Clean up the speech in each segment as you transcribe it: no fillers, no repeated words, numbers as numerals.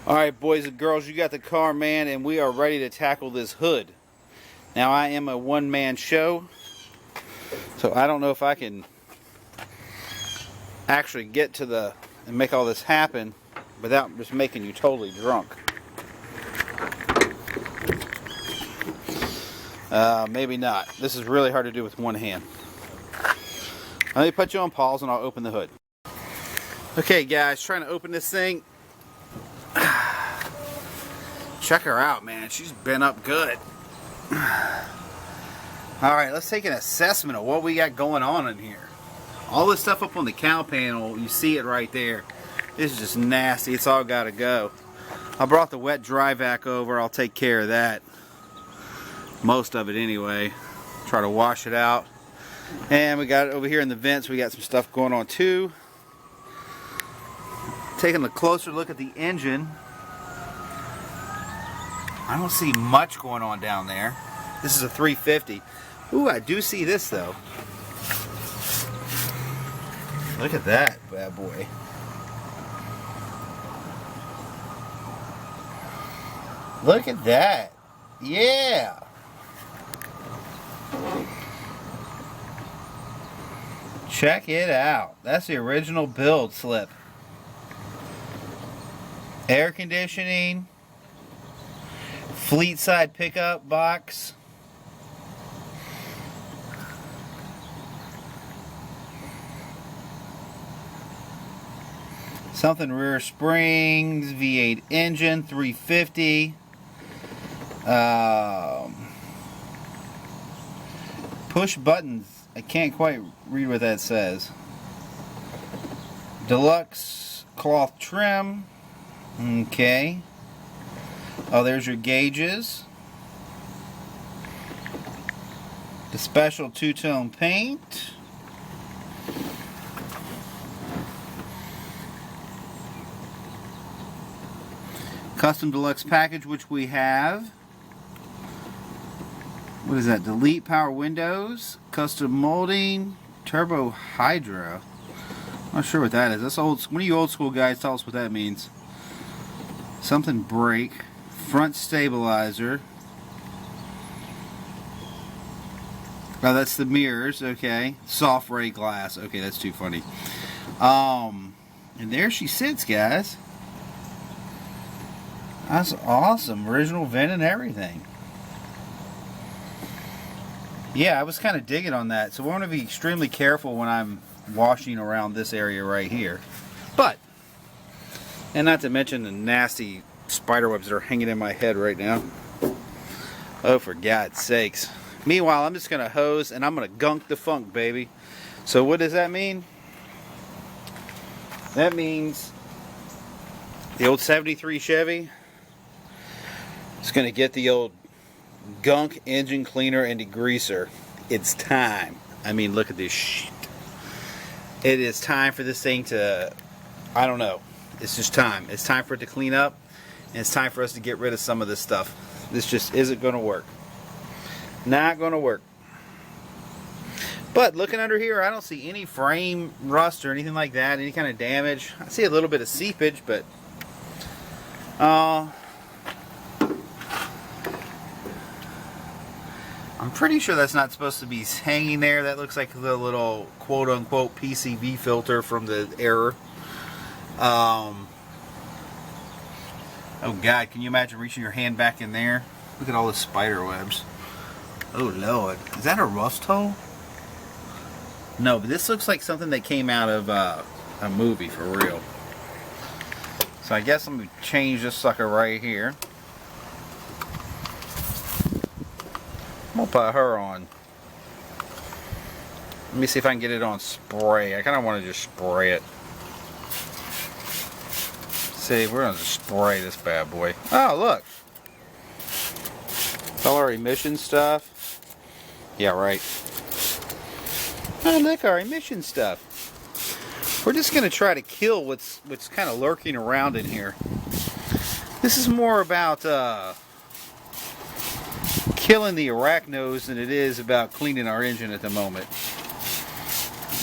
Alright, boys and girls, you got the car, man, and we are ready to tackle this hood. Now, I am a one-man show, so I don't know if I can actually get to and make all this happen without just making you totally drunk. Maybe not. This is really hard to do with one hand. Let me put you on pause and I'll open the hood. Okay, guys, trying to open this thing. Check her out, man. She's been up good. Alright, let's take an assessment of what we got going on in here. All this stuff up on the cow panel, you see it right there. This is just nasty. It's all got to go. I brought the wet dry vac over. I'll take care of that. Most of it anyway. Try to wash it out. And we got it over here in the vents. We got some stuff going on too. Taking a closer look at the engine. I don't see much going on down there. This is a 350. Ooh, I do see this though. Look at that bad boy. Look at that. Yeah. Check it out. That's the original build slip. Air conditioning. Fleet side pickup box. Something rear springs, V8 engine, 350. Push buttons. I can't quite read what that says. Deluxe cloth trim. Okay. Oh, there's your gauges. The special two-tone paint. Custom deluxe package, which we have. What is that? Delete power windows. Custom molding. Turbo hydro. Not sure what that is. That's old. One of you old school guys, tell us what that means. Something brake. Front stabilizer. Oh, that's the mirrors. Okay. Soft ray glass. Okay, that's too funny. And there she sits, guys. That's awesome. Original VIN and everything. Yeah, I was kind of digging on that. So I want to be extremely careful when I'm washing around this area right here. But, and not to mention the nasty spider webs that are hanging in my head right now. Oh, for God's sakes. Meanwhile, I'm just going to hose and I'm going to gunk the funk, baby. So what does that mean? That means the old 73 Chevy is going to get the old Gunk engine cleaner and degreaser. It's time. I mean, look at this shit. It is time for this thing to, I don't know. It's just time. It's time for it to clean up. And it's time for us to get rid of some of this stuff. This just isn't going to work. Not going to work. But looking under here, I don't see any frame rust or anything like that. Any kind of damage. I see a little bit of seepage, but I'm pretty sure that's not supposed to be hanging there. That looks like the little quote-unquote PCV filter from the error. Oh God, can you imagine reaching your hand back in there? Look at all the spider webs. Oh Lord, is that a rust hole? No, but this looks like something that came out of a movie for real. So I guess I'm going to change this sucker right here. I'm going to put her on. Let me see if I can get it on spray. I kind of want to just spray it. See, we're going to spray this bad boy. Oh, look. All our emission stuff. Yeah, right. Oh, look, our emission stuff. We're just going to try to kill what's kind of lurking around in here. This is more about killing the arachnos than it is about cleaning our engine at the moment.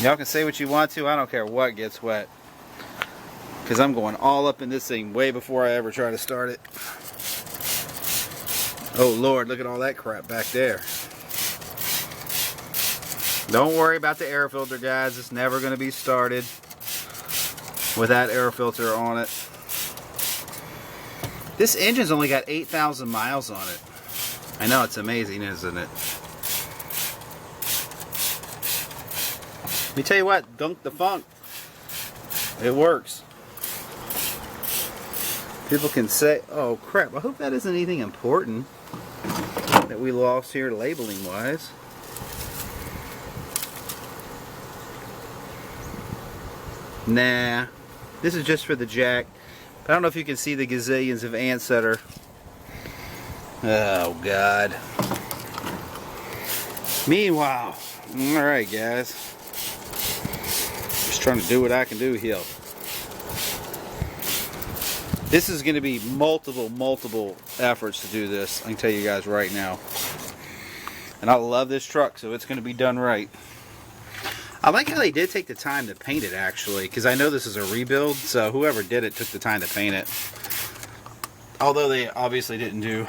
Y'all can say what you want to. I don't care what gets wet. because I'm going all up in this thing way before I ever try to start it. Oh Lord, look at all that crap back there. Don't worry about the air filter, guys. It's never going to be started with that air filter on it. This engine's only got 8,000 miles on it. I know, it's amazing, isn't it? Let me tell you what, Gunk the Funk. It works. People can say, oh crap, I hope that isn't anything important that we lost here labeling wise. Nah, this is just for the jack. But I don't know if you can see the gazillions of ants that are... Oh God. Meanwhile, alright guys. Just trying to do what I can do here. This is going to be multiple efforts to do this. I can tell you guys right now. And I love this truck, so it's going to be done right. I like how they did take the time to paint it, actually, because I know this is a rebuild, so whoever did it took the time to paint it. Although they obviously didn't do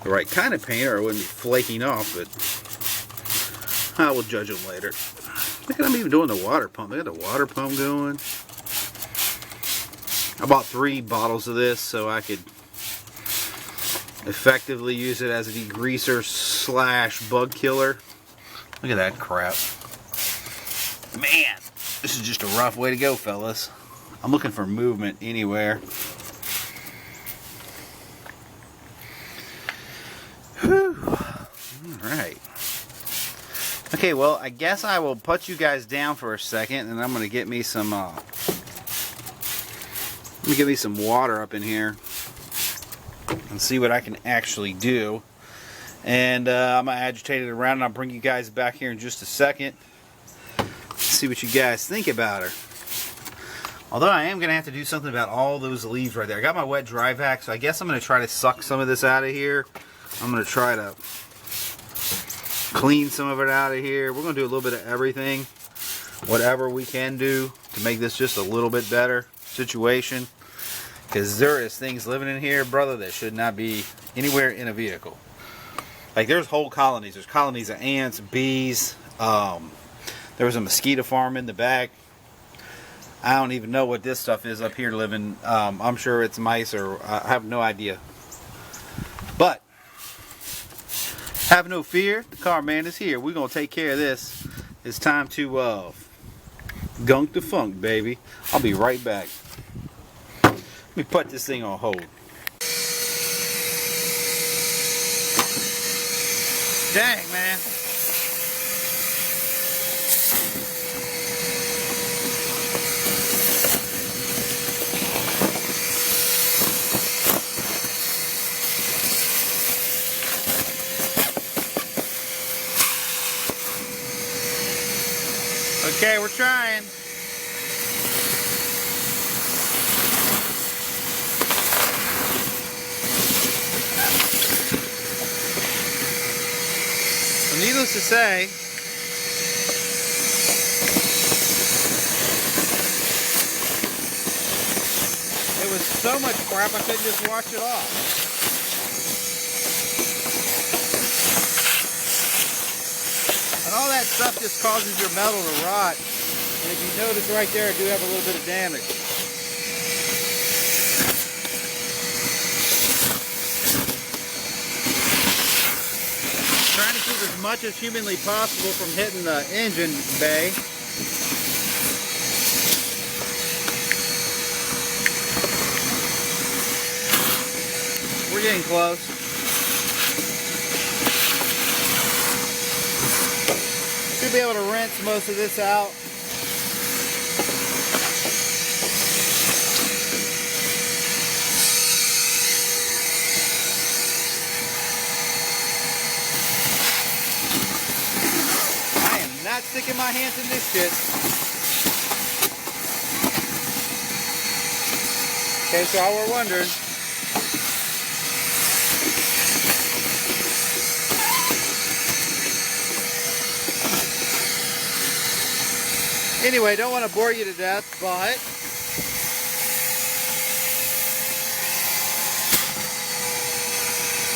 the right kind of paint, or it wouldn't be flaking off, but I will judge them later. Look at them even doing the water pump. They got the water pump going. I bought 3 bottles of this so I could effectively use it as a degreaser / bug killer. Look at that crap. Man, this is just a rough way to go, fellas. I'm looking for movement anywhere. Whew. Alright. Okay, well, I guess I will put you guys down for a second, and I'm going to get me some water up in here and see what I can actually do. And I'm going to agitate it around, and I'll bring you guys back here in just a second. See what you guys think about her. Although I am going to have to do something about all those leaves right there. I got my wet dry vac, so I guess I'm going to try to suck some of this out of here. I'm going to try to clean some of it out of here. We're going to do a little bit of everything. Whatever we can do to make this just a little bit better situation. Because there is things living in here, brother, that should not be anywhere in a vehicle. Like, there's whole colonies. There's colonies of ants, bees. There was a mosquito farm in the back. I don't even know what this stuff is up here living. I'm sure it's mice, or I have no idea. But have no fear. The car man is here. We're going to take care of this. It's time to gunk the funk, baby. I'll be right back. Let me put this thing on hold. Dang, man. Okay, we're trying. Well, needless to say, it was so much crap I couldn't just wash it off. And all that stuff just causes your metal to rot. And if you notice right there, I do have a little bit of damage. Trying to keep as much as humanly possible from hitting the engine bay. We're getting close. Should be able to rinse most of this out. I am not sticking my hands in this shit. In case y'all were wondering. Anyway, don't want to bore you to death, but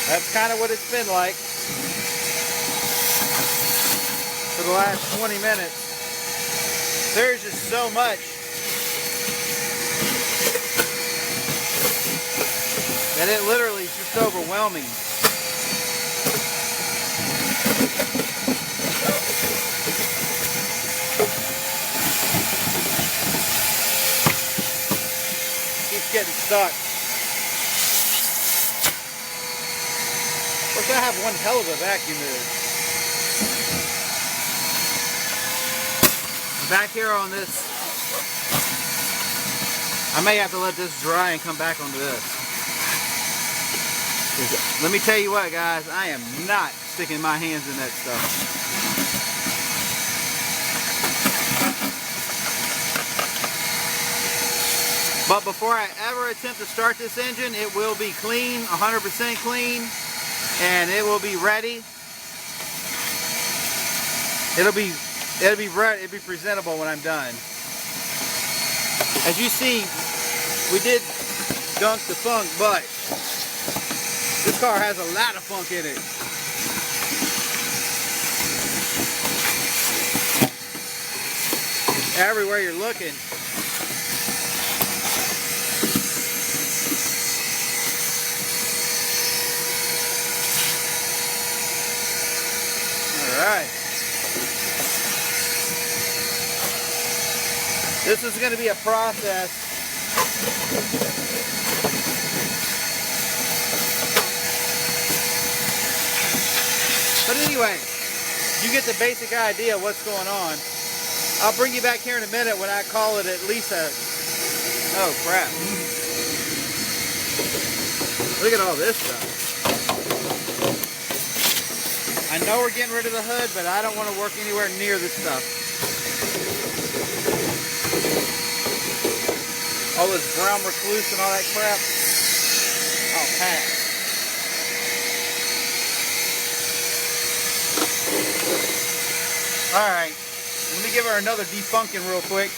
That's kind of what it's been like for the last 20 minutes. There's just so much that it literally is just overwhelming. Keeps getting stuck. Of course, I have one hell of a vacuum move. Back here on this, I may have to let this dry and come back onto this. Let me tell you what, guys, I am not sticking my hands in that stuff. But before I ever attempt to start this engine, it will be clean, 100% clean, and it will be ready. It'll be ready, it'll be presentable when I'm done. As you see, we did gunk the funk, but this car has a lot of funk in it. Everywhere you're looking. Alright. This is going to be a process. But anyway, you get the basic idea of what's going on. I'll bring you back here in a minute when I call it at least a... Oh, crap. Look at all this stuff. I know we're getting rid of the hood, but I don't want to work anywhere near this stuff. All this brown recluse and all that crap. Oh, pass. Alright, let me give her another defunking real quick.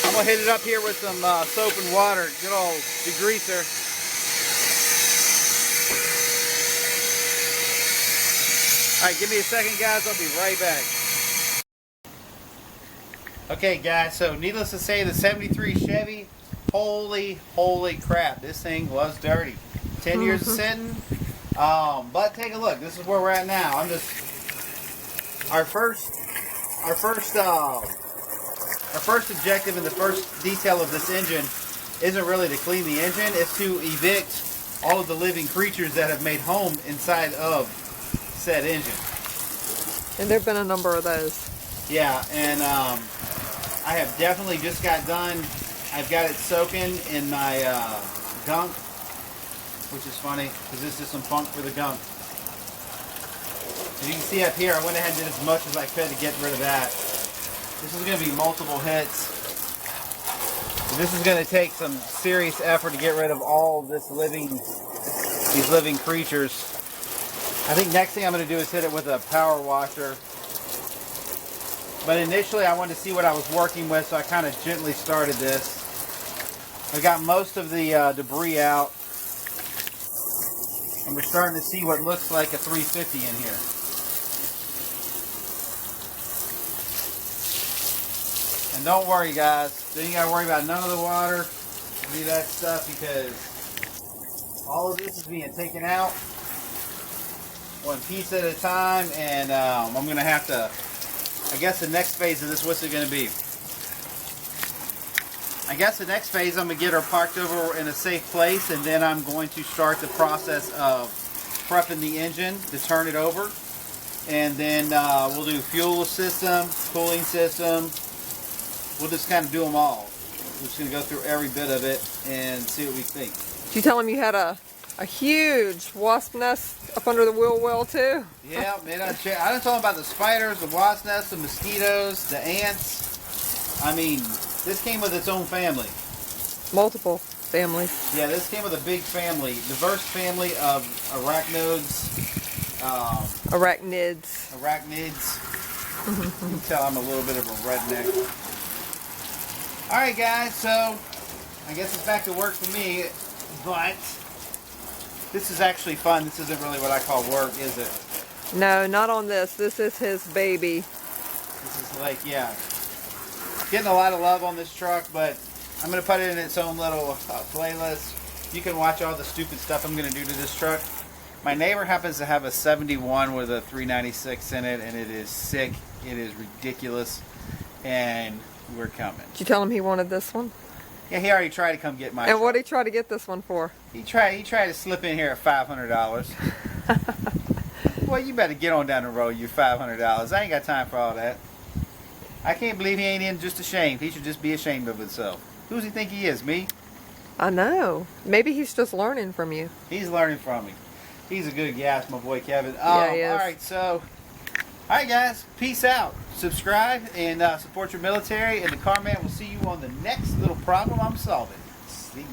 I'm going to hit it up here with some soap and water. Good old degreaser. Alright, give me a second, guys. I'll be right back. Okay, guys, so needless to say, the 73 Chevy, holy crap, this thing was dirty. 10 years of sitting. But take a look. This is where we're at now. Our first objective and the first detail of this engine isn't really to clean the engine. It's to evict all of the living creatures that have made home inside of said engine. And there've been a number of those. Yeah, and I have definitely just got done. I've got it soaking in my gunk, which is funny because this is some funk for the gunk. As you can see up here, I went ahead and did as much as I could to get rid of that. This is going to be multiple hits. This is going to take some serious effort to get rid of all of these living creatures. I think next thing I'm going to do is hit it with a power washer. But initially I wanted to see what I was working with, so I kind of gently started this. I got most of the debris out. And we're starting to see what looks like a 350 in here. And don't worry, guys. Then you got to worry about none of the water, any of that stuff, because all of this is being taken out one piece at a time. And I'm going to have to... I guess the next phase of this, what's it going to be? I guess the next phase, I'm going to get her parked over in a safe place, and then I'm going to start the process of prepping the engine to turn it over. And then we'll do fuel system, cooling system. We'll just kind of do them all. We're just going to go through every bit of it and see what we think. Did you tell him you had a huge wasp nest up under the wheel well too? Yeah, man, I didn't tell him about the spiders, the wasp nests, the mosquitoes, the ants. I mean, this came with its own family. Multiple families. Yeah, this came with a big family, diverse family of arachnoids. Arachnids. Arachnids. You can tell I'm a little bit of a redneck. Alright guys, so I guess it's back to work for me, but This is actually fun. This isn't really what I call work, is it? No, not on this. This is his baby. This is like, yeah, getting a lot of love on this truck, but I'm going to put it in its own little playlist. You can watch all the stupid stuff I'm going to do to this truck. My neighbor happens to have a 71 with a 396 in it, and it is sick. It is ridiculous, and we're coming. Did you tell him he wanted this one? Yeah, he already tried to come get my And truck. what did he try to get this one for? He tried to slip in here at $500. Well, you better get on down the road, you $500. I ain't got time for all that. I can't believe he ain't in just ashamed. He should just be ashamed of himself. Who does he think he is, me? I know. Maybe he's just learning from you. He's learning from me. He's a good gas, my boy Kevin. Yeah, he is. Alright, so, alright guys, peace out. Subscribe and support your military, and the Car Man will see you on the next little problem I'm solving. See you.